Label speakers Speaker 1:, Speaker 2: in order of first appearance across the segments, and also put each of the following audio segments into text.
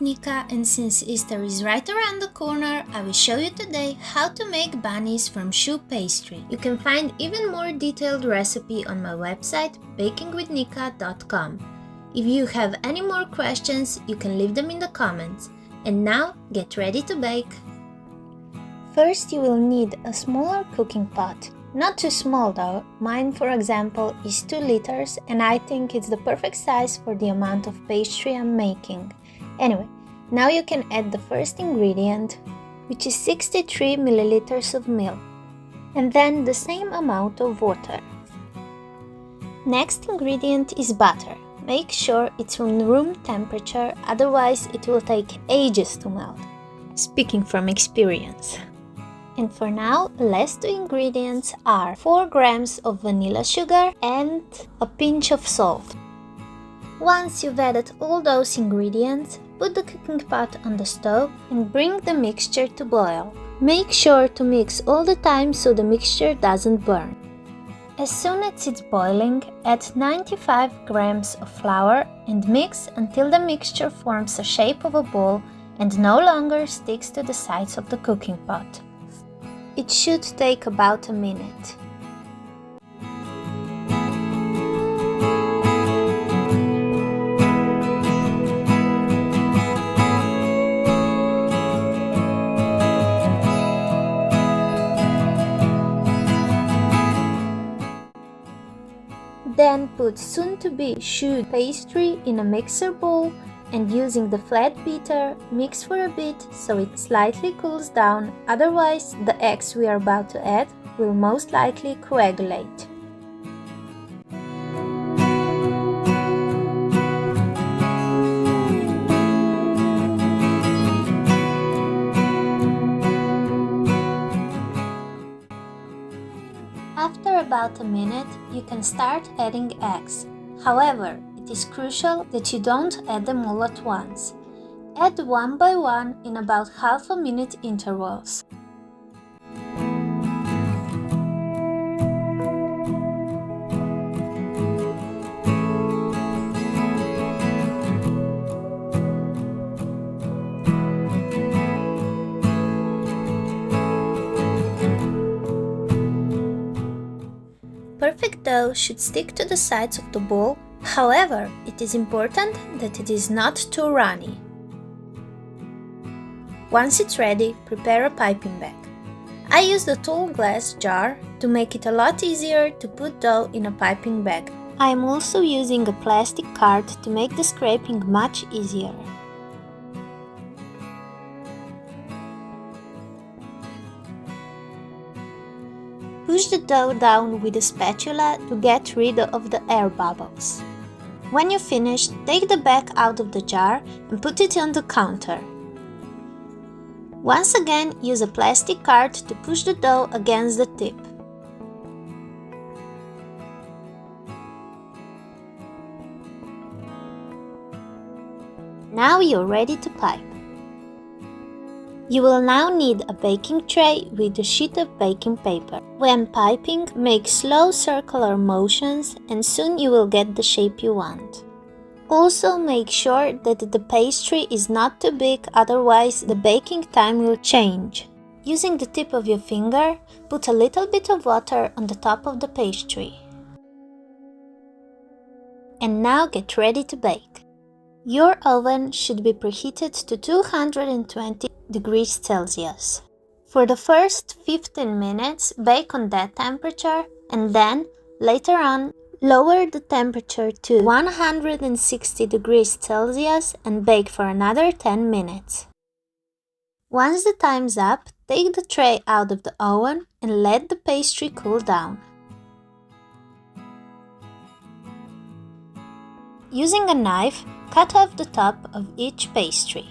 Speaker 1: is Nika, and since Easter is right around the corner, I will show you today how to make bunnies from choux pastry. You can find even more detailed recipe on my website bakingwithnika.com. If you have any more questions, you can leave them in the comments. And now, get ready to bake! First, you will need a smaller cooking pot. Not too small though, mine for example is 2 liters and I think it's the perfect size for the amount of pastry I'm making. Anyway, now you can add the first ingredient, which is 63 milliliters of milk, and then the same amount of water. Next ingredient is butter. Make sure it's room temperature, otherwise it will take ages to melt. Speaking from experience. And for now, last 2 ingredients are 4 grams of vanilla sugar and a pinch of salt. Once you've added all those ingredients, put the cooking pot on the stove and bring the mixture to boil. Make sure to mix all the time so the mixture doesn't burn. As soon as it's boiling, add 95 grams of flour and mix until the mixture forms a shape of a ball and no longer sticks to the sides of the cooking pot. It should take about a minute. Then put soon-to-be choux pastry in a mixer bowl and using the flat beater, mix for a bit so it slightly cools down, otherwise the eggs we are about to add will most likely coagulate. After about a minute, you can start adding eggs. However, it is crucial that you don't add them all at once. Add one by one in about half a minute intervals. Perfect dough should stick to the sides of the bowl. However, it is important that it is not too runny. Once it's ready, prepare a piping bag. I used a tall glass jar to make it a lot easier to put dough in a piping bag. I am also using a plastic card to make the scraping much easier. Push the dough down with a spatula to get rid of the air bubbles. When you're finished, take the bag out of the jar and put it on the counter. Once again, use a plastic card to push the dough against the tip. Now you're ready to pipe. You will now need a baking tray with a sheet of baking paper. When piping, make slow circular motions and soon you will get the shape you want. Also make sure that the pastry is not too big, otherwise the baking time will change. Using the tip of your finger, put a little bit of water on the top of the pastry. And now get ready to bake. Your oven should be preheated to 220 degrees Celsius. For the first 15 minutes, bake on that temperature and then, later on, lower the temperature to 160 degrees Celsius and bake for another 10 minutes. Once the time's up, take the tray out of the oven and let the pastry cool down. Using a knife, cut off the top of each pastry.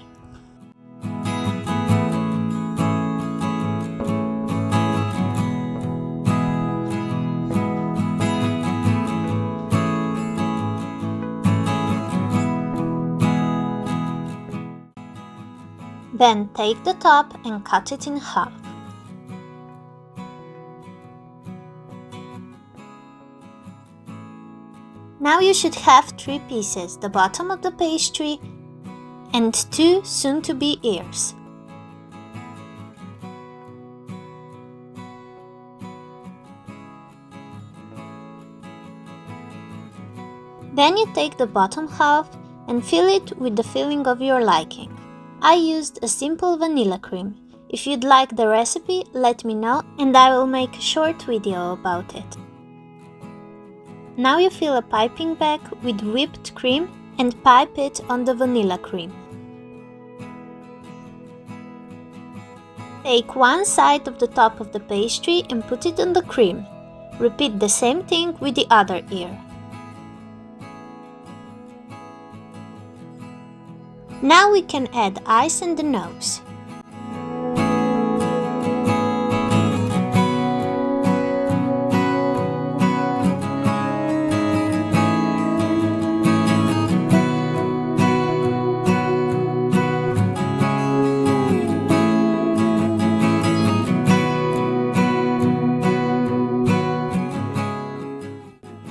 Speaker 1: Then take the top and cut it in half. Now you should have 3 pieces, the bottom of the pastry and 2 soon-to-be ears. Then you take the bottom half and fill it with the filling of your liking. I used a simple vanilla cream. If you'd like the recipe, let me know and I will make a short video about it. Now you fill a piping bag with whipped cream and pipe it on the vanilla cream. Take one side of the top of the pastry and put it on the cream. Repeat the same thing with the other ear. Now we can add ice and the nose.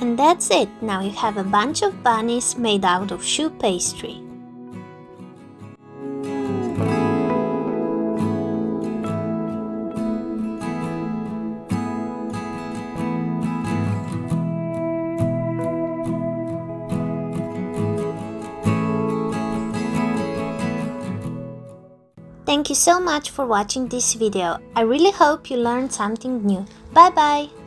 Speaker 1: And that's it, now you have a bunch of bunnies made out of choux pastry. Thank you so much for watching this video. I really hope you learned something new. Bye bye!